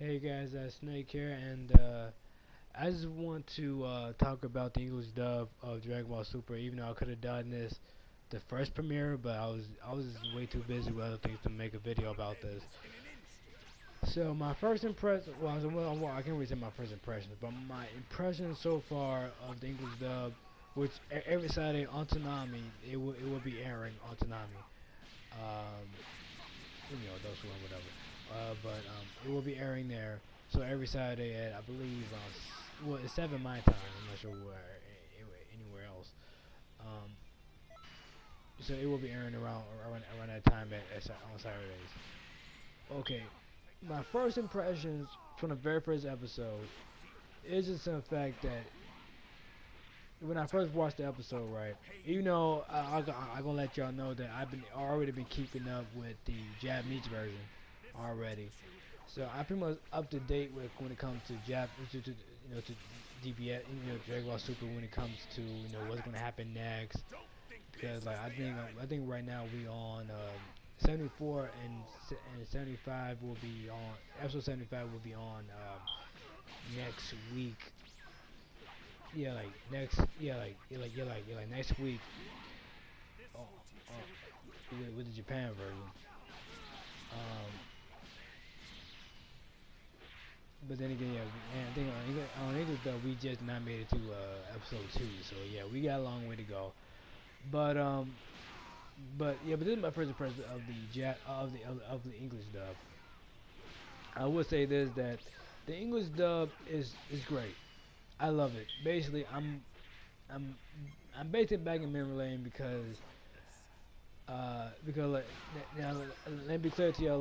Hey guys, Snake here, and I just want to talk about the English dub of Dragon Ball Super. Even though I could have done this the first premiere, but I was just way too busy with other things to make a video about this. So my first impression, well, I can't really say my first impressions, but my impression so far of the English dub, which every Saturday on Toonami, it will be airing on Toonami. Um, those one, whatever. But it will be airing there. So every Saturday at I believe it's 7 my time. I'm not sure where anywhere else. Um, so it will be airing around that time on Saturdays. Okay, my first impressions from the very first episode is just the fact that when I first watched the episode, right, I gonna let y'all know that I've been already been keeping up with the Japanese version already. So I'm pretty much up to date with when it comes to to DBS, Dragon Ball Super when it comes to what's gonna happen next. Because like I think right now we on 74 and 75 will be on episode 75 will be on next week. Yeah, like next next week. Oh, with the Japan version. Um, But then again, yeah, and I think on English though, we just not made it to episode 2, so yeah, we got a long way to go. But but this is my first impression of the English dub. I would say this that the English dub is great. I love it. Basically, I'm I'm basically back in memory lane because like now let me be clear to y'all.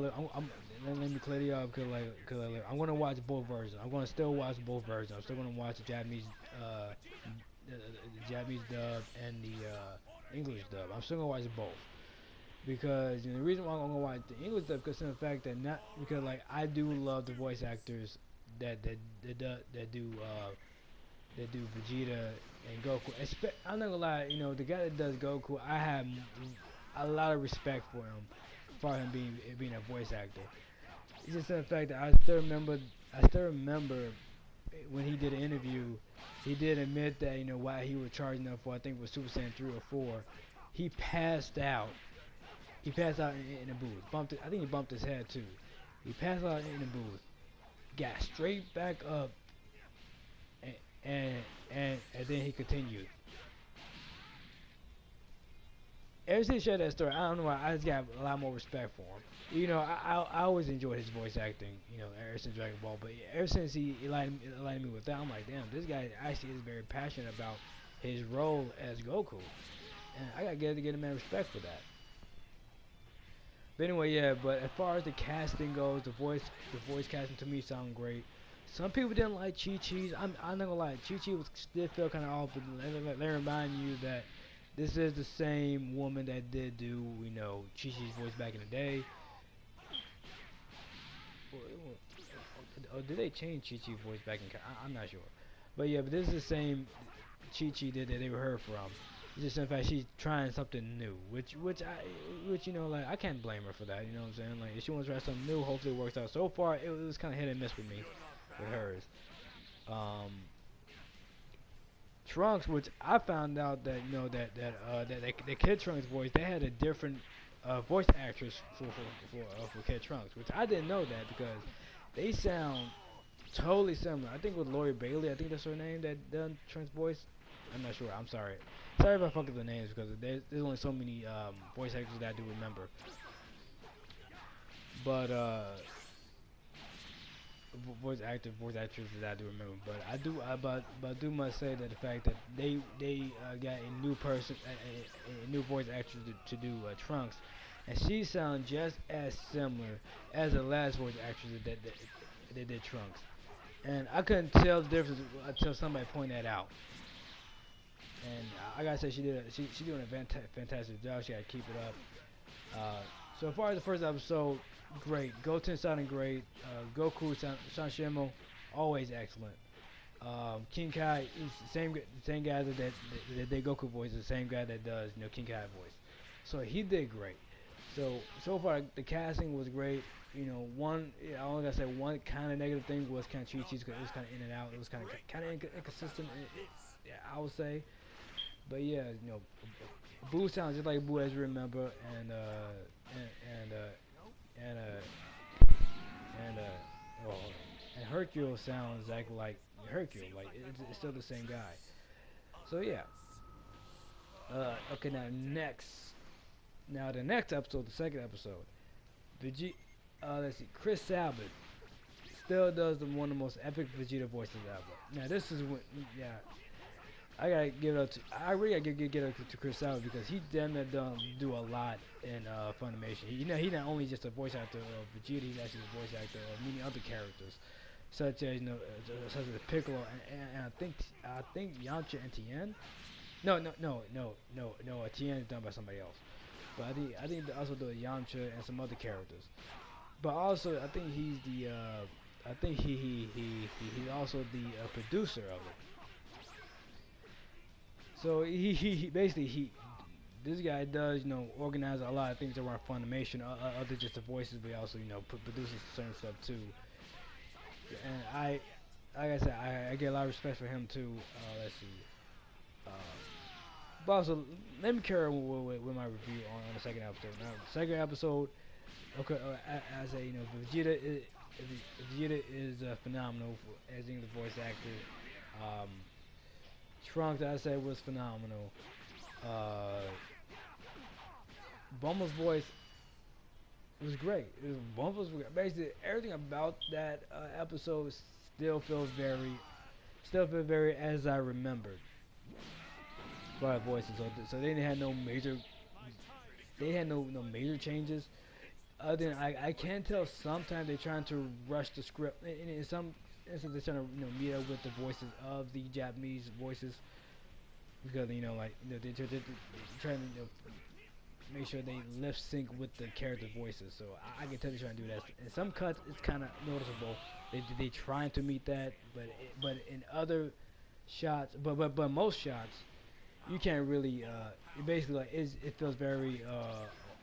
Let me be clear to y'all because I'm gonna watch both versions. I'm gonna still watch both versions. I'm still gonna watch the Japanese the Japanese dub and the English dub. I'm still gonna watch both because the reason why I'm gonna watch the English dub because of the fact that not because like I do love the voice actors that do Vegeta and Goku. I'm not gonna lie, the guy that does Goku, I have a lot of respect for him being a voice actor. It's just the fact that I still remember when he did an interview, he did admit that why he was charging up for I think it was Super Saiyan 3 or 4. He passed out. He passed out in the booth. I think he bumped his head too. He passed out in the booth. Got straight back up and and and then he continued. Ever since he shared that story, I don't know why I just got a lot more respect for him. I always enjoyed his voice acting, ever since Dragon Ball. But ever since he enlightened me with that, I'm like, damn, this guy actually is very passionate about his role as Goku, and I gotta get a man respect for that. But anyway, yeah. But as far as the casting goes, the voice casting to me sound great. Some people didn't like Chi Chi's. I'm not gonna lie, Chi Chi was still felt kind of off. But let me remind you that this is the same woman that did do Chi Chi's voice back in the day. Or did they change Chi Chi's voice back in? I'm not sure. But yeah, but this is the same Chi Chi that they were heard from. It's just in fact she's trying something new, which like I can't blame her for that. You know what I'm saying? Like if she wants to try something new, hopefully it works out. So far, it was kind of hit and miss with me with hers. Um, Trunks, which I found out that the Kid Trunks voice, they had a different voice actress for Kid Trunks, which I didn't know that because they sound totally similar. I think with Lori Bailey, I think that's her name that done Trunks voice. I'm not sure. I'm sorry. Sorry if I fuck up the names because there's only so many voice actors that I do remember. But voice actors that I do remember. But I do must say that the fact that they got a new person, a new voice actor to do Trunks, and she sounds just as similar as the last voice actress that did Trunks, and I couldn't tell the difference until somebody pointed that out. And I gotta say she doing a fantastic job. She gotta keep it up. So far as the first episode, great. Goten sounding great. Goku Sanshimo, always excellent. King Kai is the same guy that did Goku voice, the same guy that does King Kai voice. So he did great. So far the casting was great. one, I only gotta say one kind of negative thing was kind of Chi-Chi's because it was kind of in and out. It was kind of inconsistent, yeah, I would say. But yeah, Boo sounds just like Boo as you remember, and and oh, and Hercule sounds exactly like Hercule, like it's still the same guy. So yeah. Okay, now the next episode, the second episode, let's see, Chris Sabat still does one of the most epic Vegeta voices ever. Now this is when, yeah, I gotta give it up to, I really gotta give it up to Chris Sabat because he damn near done do a lot in Funimation. He not only just a voice actor of Vegeta, he's actually a voice actor of many other characters, such as such as Piccolo and I think Yamcha and Tien. No. Tien is done by somebody else. But I think they also do Yamcha and some other characters. But also I think he's the I think he's also the producer of it. So he basically he this guy does organize a lot of things around Funimation other just the voices, but he also produces certain stuff too. And like I said, I get a lot of respect for him too. Let's see. Uh, but also, let me carry on with my review on the second episode. Now, the second episode, okay, as a Vegeta is phenomenal as being the voice actor. Um, Trunks, I said, was phenomenal. Uh, Bulma's voice was great. Basically everything about that episode still feels very as I remembered. By voices, so they didn't have no major, no major changes. Other than I can tell sometimes they're trying to rush the script. In some instances, they're trying to meet up with the voices of the Japanese voices because like they're trying to make sure they lip sync with the character voices. So I can tell they're trying to do that. In some cuts, it's kind of noticeable. They trying to meet that, but in other shots, but most shots, you can't really. It basically it feels very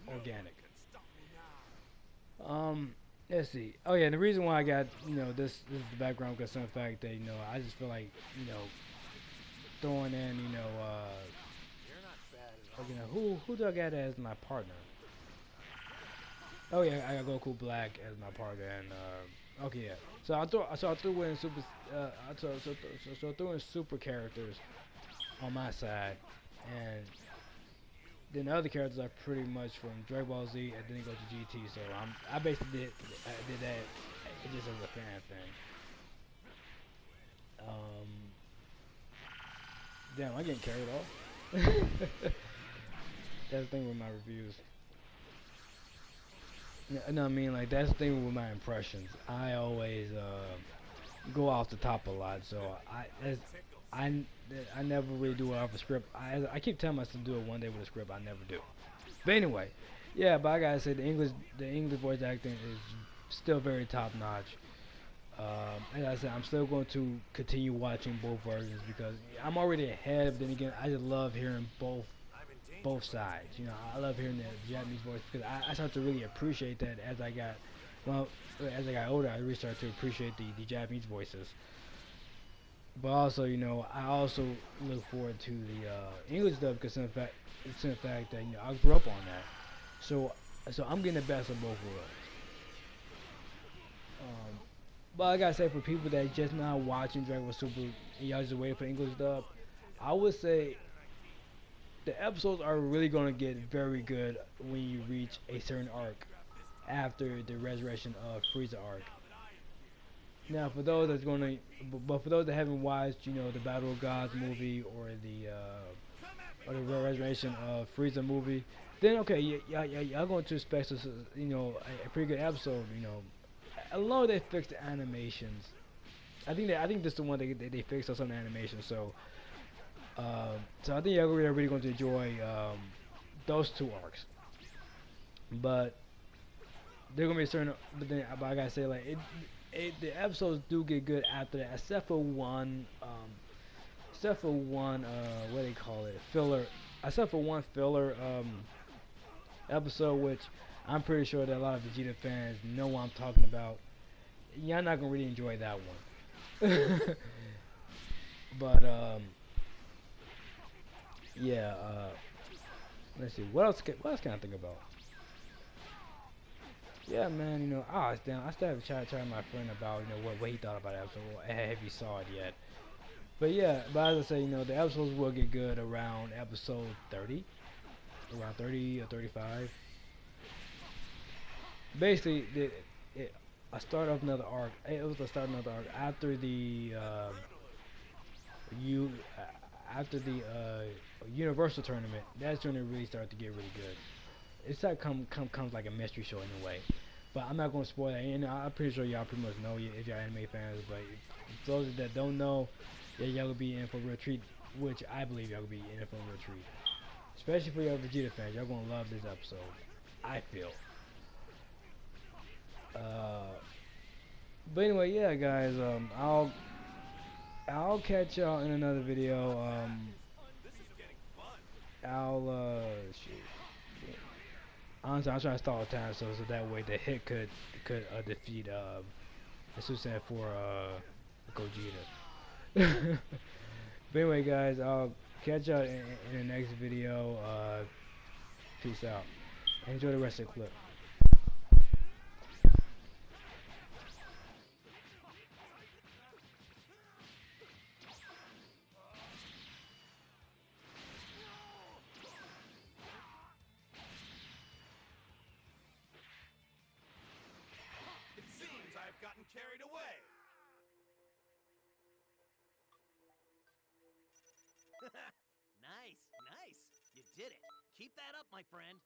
organic. Let's see. Oh yeah, and the reason why I got this is the background because of the fact that I just feel like throwing in who do I got as my partner? Oh yeah, I got Goku Black as my partner and okay yeah. So I threw in super I threw in super characters on my side, and then the other characters are pretty much from Dragon Ball Z and then go to GT. So I basically did that just as a fan thing. Um, Damn, I'm getting carried off. That's the thing with my reviews. No, I mean like that's the thing with my impressions. I always go off the top a lot, so I I never really do it off a script. I keep telling myself to do it one day with a script. I never do. But anyway, yeah. But I gotta say the English voice acting is still very top notch. As I said, I'm still going to continue watching both versions because I'm already ahead. But then again, I just love hearing both sides. I love hearing the Japanese voice because I start to really appreciate that as I got well as I got older. I really started to appreciate the Japanese voices. But also, I also look forward to the English dub because in the fact that I grew up on that. So I'm getting the best of both worlds. Um, but I gotta say, for people that just now watching Dragon Ball Super and y'all just waiting for English dub, I would say the episodes are really gonna get very good when you reach a certain arc after the resurrection of Frieza arc. Now, for those that's gonna, but for those that haven't watched, the Battle of Gods movie or the Resurrection of Frieza movie, then okay, y'all going to expect us, a pretty good episode, as long as they fix the animations. I think this is the one they fixed on some animations. So I think y'all are really going to enjoy those two arcs. But they're gonna be a certain, but I gotta say like the episodes do get good after that, except for one what do they call it, filler, except for one filler episode, which I'm pretty sure that a lot of Vegeta fans know what I'm talking about. Y'all not gonna really enjoy that one. But yeah. Let's see. What else can I think about? Yeah, man. You know, I still have chat with my friend about what he thought about the episode. Have you saw it yet? But yeah, but as I say, the episodes will get good around episode 30, around 30 or 35. Basically, I start off another arc. It was the start of another arc after the you after the Universal tournament. That's when it really started to get really good. It's like comes like a mystery show in a way. But I'm not gonna spoil it. And I'm pretty sure y'all pretty much know if y'all anime fans. But for those that don't know, yeah, y'all will be in for a real treat. Which I believe y'all will be in for a real treat. Especially for y'all Vegeta fans, y'all gonna love this episode. I feel. Uh, but anyway, yeah, guys. I'll catch y'all in another video. Shoot. Honestly, I'm trying to stall time so that way the hit could defeat the Suicide for Gogeta. But anyway, guys, I'll catch y'all in the next video. Peace out. Enjoy the rest of the clip. It seems I've gotten carried away. Nice, nice. You did it. Keep that up, my friend.